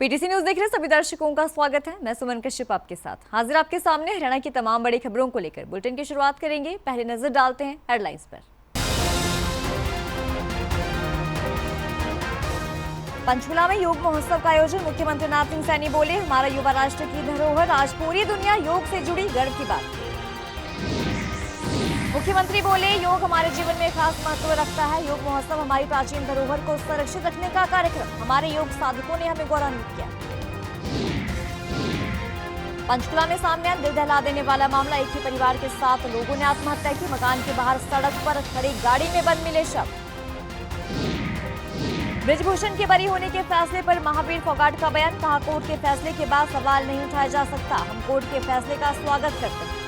PTC news देख रहे सभी दर्शकों का स्वागत है। मैं सुमन कश्यप आपके साथ हाजिर आपके सामने हरियाणा की तमाम बड़ी खबरों को लेकर बुलेटिन की शुरुआत करेंगे। पहले नजर डालते हैं हेडलाइंस पर। पंचकुला में योग महोत्सव का आयोजन, मुख्यमंत्री नाथ सिंह सैनी बोले, हमारा युवा राष्ट्र की धरोहर, आज पूरी दुनिया योग से जुड़ी, गर्व की बात। मुख्यमंत्री बोले, योग हमारे जीवन में खास महत्व रखता है। योग महोत्सव हमारी प्राचीन धरोहर को संरक्षित रखने का कार्यक्रम, हमारे योग साधकों ने हमें गौरवान्वित किया। पंचकुला में सामने आया दिल दहला देने वाला मामला, एक ही परिवार के 7 लोगों ने आत्महत्या की। मकान के बाहर सड़क पर खड़ी गाड़ी में बंद मिले शव। ब्रिजभूषण के बरी होने के फैसले पर महावीर फोगाट का बयान, कहा, कोर्ट के फैसले के बाद सवाल नहीं उठाया जा सकता, हम कोर्ट के फैसले का स्वागत करते हैं।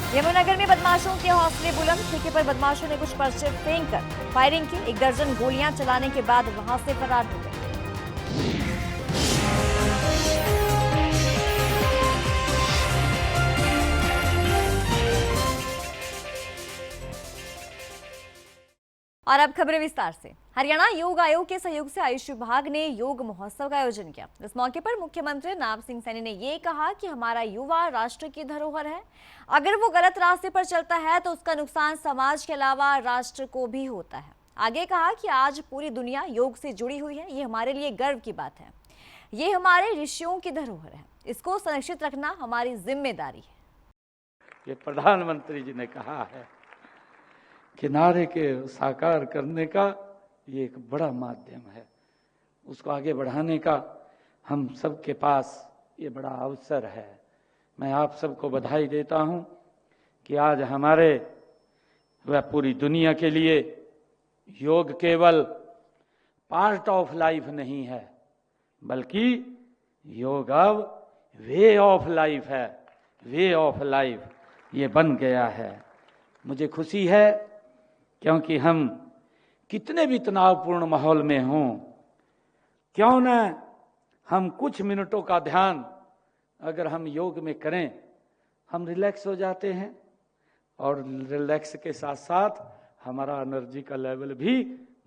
यमुनानगर में बदमाशों के हौसले बुलंद, ठेके पर बदमाशों ने कुछ पर्चे फेंक कर फायरिंग की। 1 दर्जन गोलियां चलाने के बाद वहां से फरार हो गए। और अब खबरें विस्तार से। हरियाणा योग आयोग के सहयोग से आयुष विभाग ने योग महोत्सव का आयोजन किया। इस मौके पर मुख्यमंत्री नाथ सिंह सैनी ने ये कहा कि हमारा युवा राष्ट्र की धरोहर है, अगर वो गलत रास्ते पर चलता है तो उसका नुकसान समाज के अलावा राष्ट्र को भी होता है। आगे कहा कि आज पूरी दुनिया योग से जुड़ी हुई है, ये हमारे लिए गर्व की बात है, ये हमारे ऋषियों की धरोहर है, इसको संरक्षित रखना हमारी जिम्मेदारी है। ये प्रधानमंत्री जी ने कहा है कि नारे के साकार करने का ये एक बड़ा माध्यम है, उसको आगे बढ़ाने का हम सबके पास ये बड़ा अवसर है। मैं आप सबको बधाई देता हूं कि आज हमारे वह पूरी दुनिया के लिए योग केवल पार्ट ऑफ लाइफ नहीं है, बल्कि योग अब वे ऑफ लाइफ है, वे ऑफ लाइफ ये बन गया है। मुझे खुशी है क्योंकि हम कितने भी तनावपूर्ण माहौल में हों, क्यों न हम कुछ मिनटों का ध्यान अगर हम योग में करें, हम रिलैक्स हो जाते हैं और रिलैक्स के साथ साथ हमारा एनर्जी का लेवल भी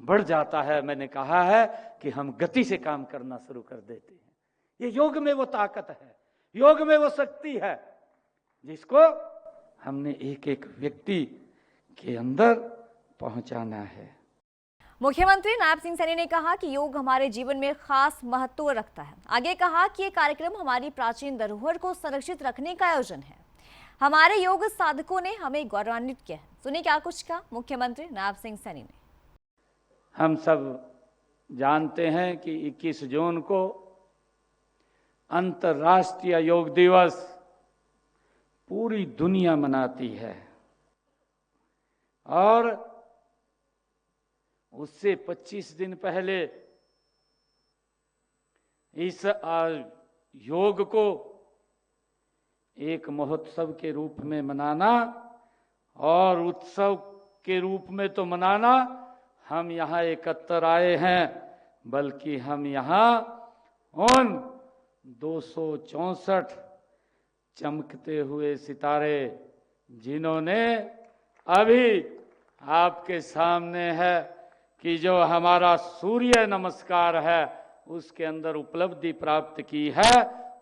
बढ़ जाता है। मैंने कहा है कि हम गति से काम करना शुरू कर देते हैं। ये योग में वो ताकत है, योग में वो शक्ति है जिसको हमने एक एक व्यक्ति के अंदर पहुंचाना है। मुख्यमंत्री नायब सिंह सैनी ने कहा कि योग हमारे जीवन में खास महत्व रखता है। आगे कहा कि ये कार्यक्रम हमारी प्राचीन धरोहर को संरक्षित रखने का आयोजन है, हमारे योग साधकों ने हमें गौरवान्वित किया है। सुनिए क्या कुछ कहा मुख्यमंत्री नायब सिंह सैनी ने। हम सब जानते हैं कि 21 जून को अंतर्राष्ट्रीय योग दिवस पूरी दुनिया मनाती है और उससे 25 दिन पहले इस योग को एक महोत्सव के रूप में मनाना और उत्सव के रूप में तो मनाना, हम यहाँ एकत्र आए हैं, बल्कि हम यहाँ उन 264 चमकते हुए सितारे जिन्होंने अभी आपके सामने है कि जो हमारा सूर्य नमस्कार है उसके अंदर उपलब्धि प्राप्त की है,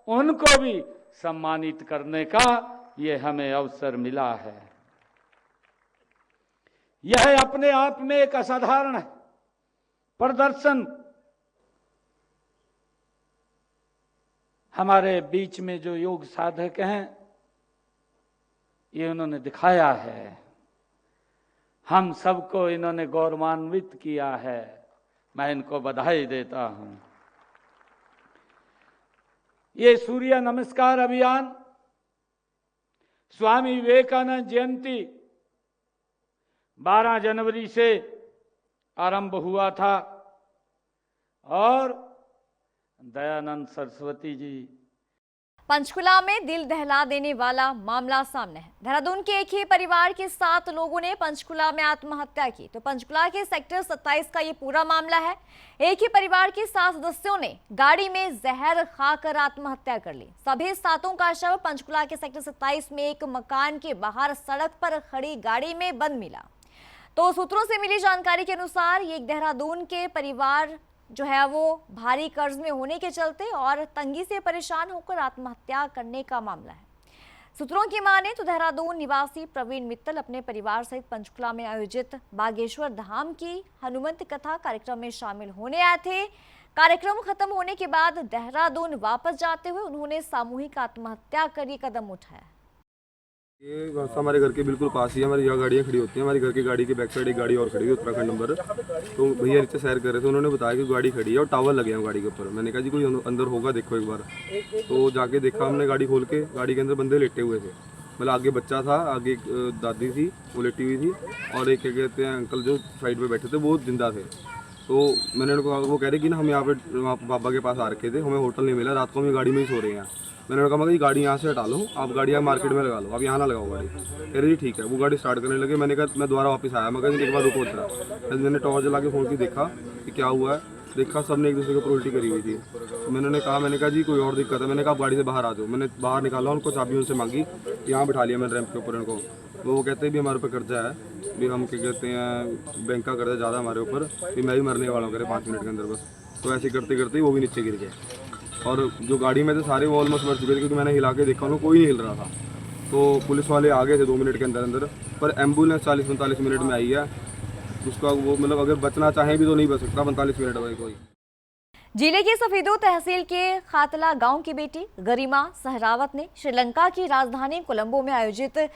उनको भी सम्मानित करने का ये हमें अवसर मिला है। यह अपने आप में एक असाधारण प्रदर्शन। हमारे बीच में जो योग साधक हैं ये उन्होंने दिखाया है, हम सबको इन्होंने गौरवान्वित किया है। मैं इनको बधाई देता हूं। ये सूर्य नमस्कार अभियान स्वामी विवेकानंद जयंती 12 जनवरी से आरंभ हुआ था और दयानंद सरस्वती जी। पंचकुला में दिल दहला देने वाला मामला सामने है। देहरादून के एक ही परिवार के 7 लोगों ने पंचकुला में आत्महत्या की। तो पंचकुला के सेक्टर 27 का ये पूरा मामला है। एक ही परिवार के 7 सदस्यों ने गाड़ी में जहर खाकर आत्महत्या कर ली। सभी 7 का शव पंचकुला के सेक्टर 27 में एक मकान के बाहर सड़क पर खड़ी गाड़ी में बंद मिला। तो सूत्रों से मिली जानकारी के अनुसार ये एक देहरादून के परिवार जो है वो भारी कर्ज में होने के चलते और तंगी से परेशान होकर आत्महत्या करने का मामला है। सूत्रों की माने तो देहरादून निवासी प्रवीण मित्तल अपने परिवार सहित पंचकुला में आयोजित बागेश्वर धाम की हनुमंत कथा कार्यक्रम में शामिल होने आए थे। कार्यक्रम खत्म होने के बाद देहरादून वापस जाते हुए उन्होंने सामूहिक आत्महत्या कर ये कदम उठाया। ये रास्ता हमारे घर के बिल्कुल पास ही है। हमारी यहाँ गाड़ियाँ खड़ी होती हैं। हमारी घर की गाड़ी के बैक साइड एक गाड़ी और खड़ी है, उत्तराखंड नंबर। तो भैया नीचे सैर कर रहे थे, उन्होंने बताया कि गाड़ी खड़ी है और टावर लगे हैं गाड़ी के ऊपर। मैंने कहा जी कोई अंदर होगा, देखो एक बार। तो जाके देखा हमने गाड़ी खोल के, गाड़ी के अंदर बंदे लेटे हुए थे। मतलब आगे बच्चा था, आगे एक दादी थी वो लेटी हुई थी, और एक क्या कहते हैं अंकल जो साइड पे बैठे थे वो जिंदा थे। तो मैंने उनको कहा, वो कह रहे कि ना हम यहाँ पे बाबा के पास आ रखे थे, हमें होटल नहीं मिला, रात को हम गाड़ी में ही सो रहे हैं। मैंने उनको कहा कि गाड़ी यहाँ से हटा लो, आप गाड़ी यहाँ मार्केट में लगा लो, आप यहाँ ना लगाओ गाड़ी। कह रहे जी ठीक है। वो गाड़ी स्टार्ट करने लगे। मैंने कहा मैं दोबारा वापस आया, मैं कहा एक बार रुको उतरा। मैंने टॉर्च जला के फ़ोन की देखा कि क्या हुआ है। देखा सबने एक दूसरे के ऊपर उल्टी करी हुई थी। मैंने कहा जी कोई और दिक्कत है। मैंने कहा आप गाड़ी से बाहर आ जाओ। मैंने बाहर निकाला, उनको चाबी उनसे मांगी, यहाँ बिठा लिया मैंने रैंप के ऊपर इनको। वो कहते हैं भी हमारे ऊपर कर्जा है, भी हम क्या कहते हैं बैंक का कर्जा ज़्यादा हमारे ऊपर, भी मैं भी मरने वाला हूँ, कह रहे 5 मिनट के अंदर बस। तो ऐसे करते करते वो भी नीचे गिर गए, और जो गाड़ी में थे सारे वो ऑलमोस्ट मर चुके थे, क्योंकि मैंने हिला के देखा उनको कोई नहीं हिल रहा था। तो पुलिस वाले आ गए थे 2 मिनट के अंदर अंदर, पर एम्बुलेंस 40-45 मिनट में आई है। उसका वो मतलब अगर बचना चाहें भी तो नहीं बच सकता 45 मिनट में कोई। जिले की सफेदो तहसील के खातला गांव की बेटी गरिमा सहरावत ने श्रीलंका की राजधानी कोलंबो में आयोजित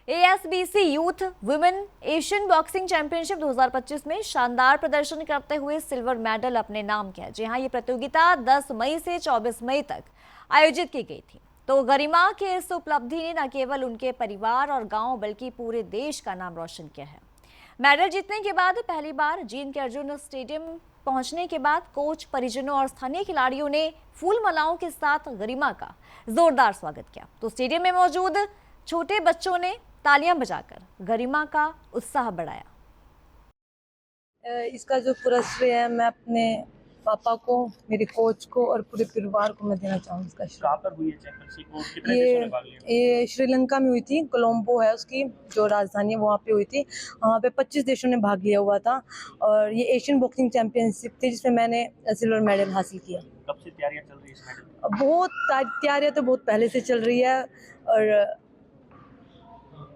ASBC youth women Asian boxing championship 2025 में शानदार प्रदर्शन करते हुए सिल्वर मेडल अपने नाम किया। जी हां, ये प्रतियोगिता 10 मई से 24 मई तक आयोजित की गई थी। तो गरिमा के इस उपलब्धि ने न केवल उनके परिवार और गांव बल्कि पूरे देश का नाम रोशन किया है। मेडल जीतने के बाद पहली बार जीन के अर्जुन स्टेडियम पहुंचने के बाद कोच, परिजनों और स्थानीय खिलाड़ियों ने फूल मालाओं के साथ गरिमा का जोरदार स्वागत किया। तो स्टेडियम में मौजूद छोटे बच्चों ने तालियां बजाकर गरिमा का उत्साह बढ़ाया। इसका जो पूरा श्रेय है मैं अपने पापा को, मेरे कोच को और पूरे परिवार को मैं देना चाहूँगी। इसका श्रेय। कहाँ पर हुई है चैंपियनशिप और कितने देशों ने भाग लिया? ये श्रीलंका में हुई थी, कोलंबो है उसकी जो राजधानी है, वहाँ पे हुई थी। वहाँ पे 25 देशों ने भाग लिया हुआ था, और ये एशियन बॉक्सिंग चैंपियनशिप थी जिसमें मैंने सिल्वर मेडल हासिल किया। कब से तैयारियां चल रही है इस मेडल की? बहुत तैयारियां तो बहुत पहले से चल रही है। और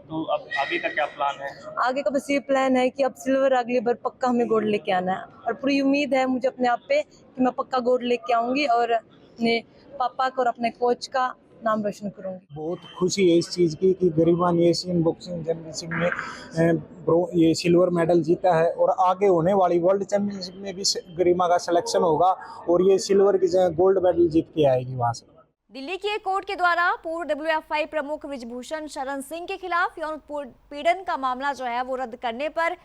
तो अब आगे का क्या प्लान है? आगे का बस ये प्लान है कि अब सिल्वर अगली बार पक्का हमें गोल्ड लेके आना है, और पूरी उम्मीद है मुझे अपने आप पे कि मैं पक्का गोल्ड लेके आऊंगी और अपने पापा को और अपने कोच का नाम रोशन करूंगी। बहुत खुशी है इस चीज़ की कि गरिमा ने एशियन बॉक्सिंग चैंपियनशिप में ये सिल्वर मेडल जीता है, और आगे होने वाली वर्ल्ड चैंपियनशिप में भी गरिमा का सिलेक्शन होगा और ये सिल्वर की जगह गोल्ड मेडल जीत के आएगी वहाँ से। दिल्ली की एक कोर्ट के द्वारा पूर्व WFI प्रमुख विजयभूषण शरण सिंह के खिलाफ यौन उत्पीड़न का मामला जो है वो रद्द करने पर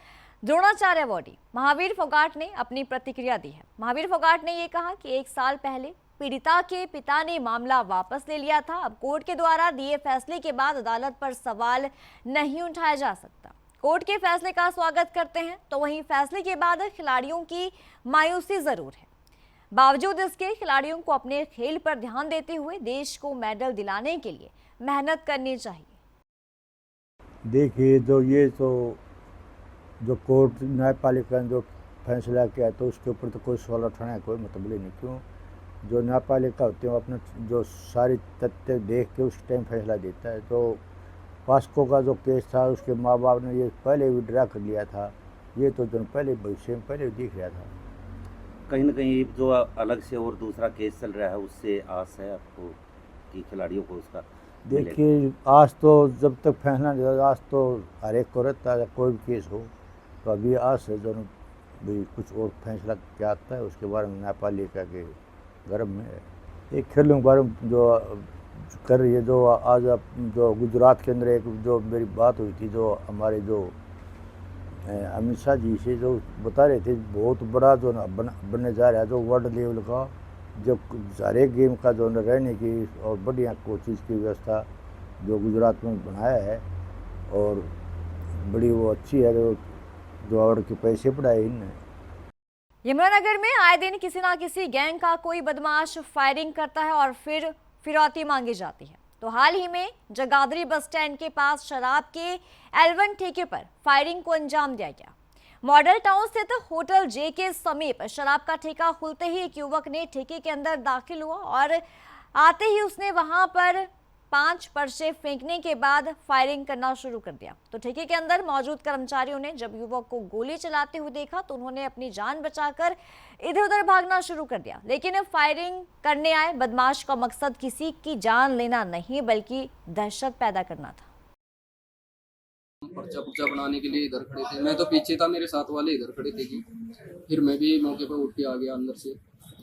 द्रोणाचार्य अवॉर्डी महावीर फोगाट ने अपनी प्रतिक्रिया दी है। महावीर फोगाट ने ये कहा कि 1 साल पहले पीड़िता के पिता ने मामला वापस ले लिया था। अब कोर्ट के द्वारा दिए फैसले के बाद अदालत पर सवाल नहीं उठाया जा सकता। कोर्ट के फैसले का स्वागत करते हैं, तो वहीं फैसले के बाद खिलाड़ियों की मायूसी जरूर है। बावजूद इसके खिलाड़ियों को अपने खेल पर ध्यान देते हुए देश को मेडल दिलाने के लिए मेहनत करनी चाहिए। देखिए, जो कोर्ट न्यायपालिका ने जो फैसला किया तो उसके ऊपर तो कोई सवाल उठाने का कोई मतलब ही नहीं। क्यों? जो न्यायपालिका होती है वो अपने जो सारी तथ्य देख के उस टाइम फैसला देता है। तो पास्को का जो केस था उसके माँ बाप ने ये पहले विड्रा कर लिया था, ये तो जो पहले भविष्य में पहले दिख रहा था। कहीं ना कहीं जो अलग से और दूसरा केस चल रहा है उससे आस है आपको कि खिलाड़ियों को उसका? देखिए, आज तो जब तक फैसला नहीं होगा, आज तो हर एक को रहता है कोई भी केस हो, तो अभी आस है दोनों भी कुछ और फैसला क्या आता है उसके बारे में न्यायपालिका के गर्भ में है। एक खेलों के बारे में जो कर रही है, जो आज जो गुजरात के अंदर एक जो मेरी बात हुई थी, जो हमारे जो अमित शाह जी से जो बता रहे थे बहुत बड़ा जो बनने जा रहा है, जो वर्ल्ड लेवल का जो सारे गेम का जो रहने की और बढ़िया कोचिज की व्यवस्था जो गुजरात में बनाया है, और बड़ी वो अच्छी है जो और के पैसे बढ़ाए इनने। यमुनानगर में आए दिन किसी ना किसी गैंग का कोई बदमाश फायरिंग करता है और फिर फिरौती मांगी जाती है। तो हाल ही में जगाधरी बस स्टैंड के पास शराब के L1 ठेके पर फायरिंग को अंजाम दिया गया। मॉडल टाउन स्थित होटल जे के समीप शराब का ठेका खुलते ही एक युवक ने ठेके के अंदर दाखिल हुआ और आते ही उसने वहां पर 5 पर्चे फेंकने के बाद फायरिंग करना शुरू कर दिया। तो ठेके के अंदर मौजूद कर्मचारियों ने जब युवक को गोली चलाते हुए देखा तो उन्होंने अपनी जान बचाकर इधर उधर भागना शुरू कर दिया। लेकिन फायरिंग करने आए बदमाश का मकसद किसी की जान लेना नहीं बल्कि दहशत पैदा करना था। पर्चा पुर्चा बनाने के लिए इधर खड़े थे, मैं तो पीछे था, मेरे साथ वाले इधर खड़े थे जी। फिर मैं भी मौके पर उठ के आ गया अंदर से।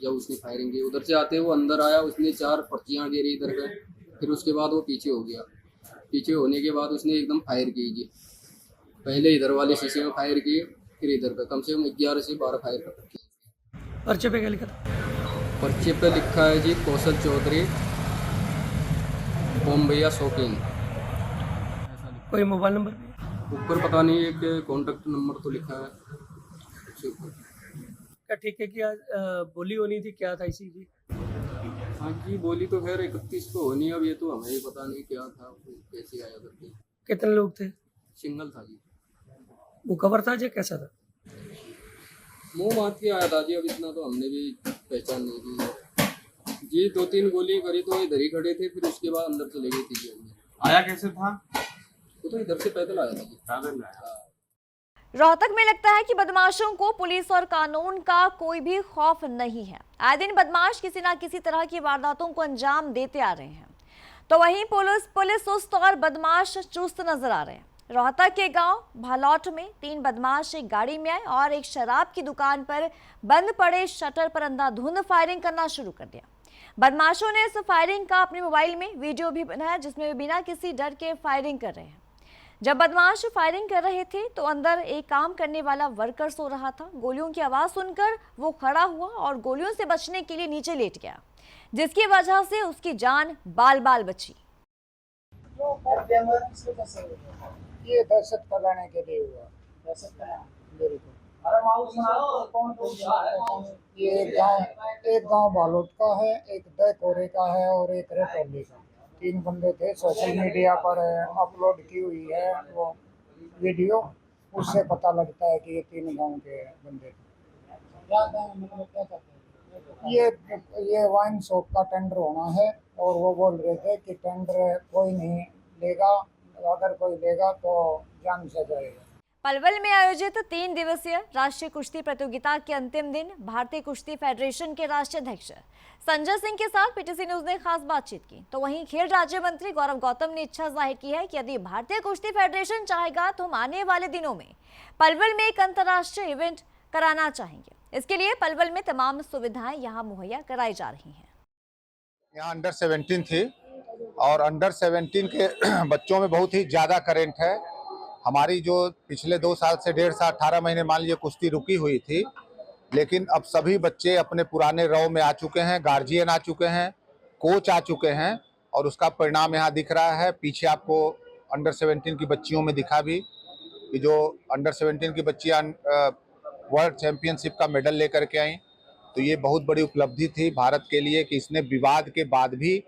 जब उसने फायरिंग की उधर से आते वो अंदर आया, उसने 4 पर्चियाँ घेरी इधर पे। फिर उसके बाद वो पीछे हो गया। पीछे होने के बाद उसने एकदम फायर की जी। पहले इधर वाले शीशे में फायर किए, फिर इधर पे कम से कम 11 से 12 फायर किए। पर्चे पे क्या लिखा था? पर्चे पे लिखा है जी कौशल चौधरी, ओम भैया शौकीन। कोई मोबाइल नंबर? ऊपर पता नहीं, एक कॉन्टेक्ट नंबर तो लिखा है उसके ऊपर। क्या ठीक है कि आज बोली होनी थी, क्या था इसी की? हाँ जी, बोली तो खैर 31 को होनी, अब ये तो हमें ही पता नहीं क्या था, कैसे आया करके। कितने लोग थे? सिंगल था जी। वो कवर था जी, कैसा था? मुँह मात के आया था जी, अब इतना तो हमने भी पहचान नहीं की जी। 2-3 गोली करी तो इधर ही खड़े थे, फिर उसके बाद अंदर चले गई थी जी। हमने आया कैसे था? वो तो इधर से पैदल आया था जी। पैदल आया। रोहतक में लगता है कि बदमाशों को पुलिस और कानून का कोई भी खौफ नहीं है। आए दिन बदमाश किसी न किसी तरह की वारदातों को अंजाम देते आ रहे हैं, तो वहीं पुलिस सुस्त और बदमाश चुस्त नजर आ रहे हैं। रोहतक के गांव भालौट में 3 बदमाश एक गाड़ी में आए और एक शराब की दुकान पर बंद पड़े शटर पर अंधाधुंध फायरिंग करना शुरू कर दिया। बदमाशों ने इस फायरिंग का अपने मोबाइल में वीडियो भी बनाया, जिसमें वे बिना किसी डर के फायरिंग कर रहे हैं। जब बदमाश फायरिंग कर रहे थे तो अंदर एक काम करने वाला वर्कर सो रहा था। गोलियों की आवाज सुनकर वो खड़ा हुआ और गोलियों से बचने के लिए नीचे लेट गया, जिसकी वजह से उसकी जान बाल बाल बची। ये दहशत फैलाने के लिए हुआ। ये एक गांव बालोट का है, एक दहकोरे का है और एक रेटोली का। 3 बंदे थे, सोशल मीडिया पर अपलोड की हुई है वो वीडियो, उससे पता लगता है कि ये 3 गांव के बंदे थे। ये वाइन शॉप का टेंडर होना है और वो बोल रहे थे कि टेंडर कोई नहीं लेगा, अगर कोई लेगा तो जान से जाएगा। पलवल में आयोजित 3 दिवसीय राष्ट्रीय कुश्ती प्रतियोगिता के अंतिम दिन भारतीय कुश्ती फेडरेशन के राष्ट्रीय अध्यक्ष संजय सिंह के साथ पीटीसी न्यूज ने खास बातचीत की। तो वहीं खेल राज्य मंत्री गौरव गौतम ने इच्छा जाहिर की है कि यदि भारतीय कुश्ती फेडरेशन चाहेगा तो हम आने वाले दिनों में पलवल में एक अंतर्राष्ट्रीय इवेंट कराना चाहेंगे। इसके लिए पलवल में तमाम सुविधाएं यहाँ मुहैया कराई जा रही हैं। यहाँ अंडर 17 थी और अंडर 17 के बच्चों में बहुत ही ज़्यादा करंट है। हमारी जो पिछले 2 साल से 1.5 साल 18 महीने मान लीजिए कुश्ती रुकी हुई थी, लेकिन अब सभी बच्चे अपने पुराने रौ में आ चुके हैं, गार्जियन आ चुके हैं, कोच आ चुके हैं और उसका परिणाम यहाँ दिख रहा है। पीछे आपको अंडर 17 की बच्चियों में दिखा भी कि जो अंडर 17 की बच्चियाँ वर्ल्ड चैम्पियनशिप का मेडल लेकर के आई, तो ये बहुत बड़ी उपलब्धि थी भारत के लिए कि इसने विवाद के बाद भी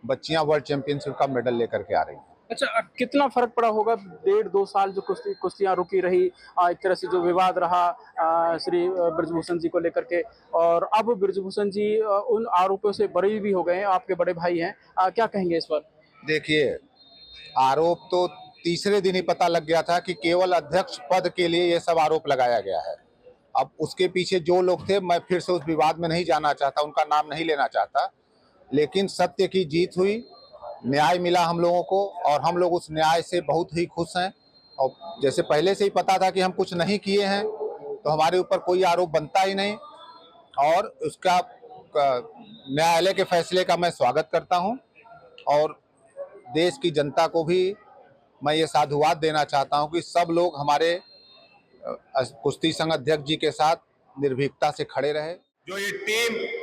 बच्चियां वर्ल्ड चैंपियनशिप का मेडल लेकर के आ रही हैं। अच्छा, कितना फर्क पड़ा होगा 1.5-2 साल जो कुश्तियां रुकी रही, एक तरह से जो विवाद रहा श्री ब्रजभूषण जी को लेकर के, और अब ब्रजभूषण जी उन आरोपों से बरी भी हो गए हैं, आपके बड़े भाई हैं, क्या कहेंगे इस पर? देखिए, आरोप तो तीसरे दिन ही पता लग गया था कि केवल अध्यक्ष पद के लिए ये सब आरोप लगाया गया है। अब उसके पीछे जो लोग थे, मैं फिर से उस विवाद में नहीं जाना चाहता, उनका नाम नहीं लेना चाहता, लेकिन सत्य की जीत हुई, न्याय मिला हम लोगों को और हम लोग उस न्याय से बहुत ही खुश हैं। और जैसे पहले से ही पता था कि हम कुछ नहीं किए हैं तो हमारे ऊपर कोई आरोप बनता ही नहीं, और उसका न्यायालय के फैसले का मैं स्वागत करता हूं और देश की जनता को भी मैं ये साधुवाद देना चाहता हूं कि सब लोग हमारे कुश्ती संघ अध्यक्ष जी के साथ निर्भीकता से खड़े रहे। जो ये टीम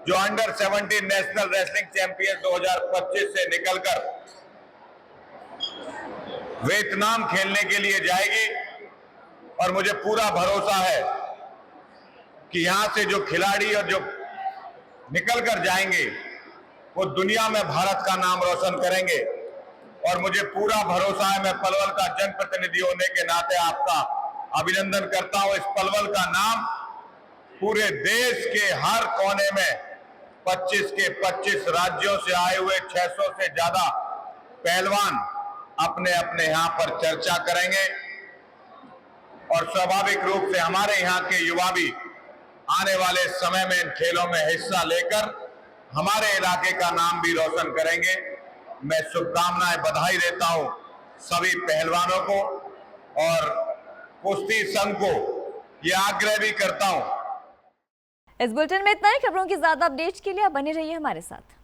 जो अंडर 17 नेशनल रेसलिंग चैंपियन 2025 से निकलकर वियतनाम खेलने के लिए जाएगी, और मुझे पूरा भरोसा है कि यहां से जो खिलाड़ी और जो निकलकर जाएंगे वो दुनिया में भारत का नाम रोशन करेंगे। और मुझे पूरा भरोसा है, मैं पलवल का जनप्रतिनिधि होने के नाते आपका अभिनंदन करता हूं। इस पलवल का नाम पूरे देश के हर कोने में 25 के 25 राज्यों से आए हुए 600 से ज्यादा पहलवान अपने अपने यहाँ पर चर्चा करेंगे और स्वाभाविक रूप से हमारे यहाँ के युवा भी आने वाले समय में इन खेलों में हिस्सा लेकर हमारे इलाके का नाम भी रोशन करेंगे। मैं शुभकामनाएं बधाई देता हूं सभी पहलवानों को और कुश्ती संघ को ये आग्रह भी करता हूं। इस बुलेटिन में इतना ही। खबरों की ज्यादा अपडेट्स के लिए आप बने रहिए हमारे साथ।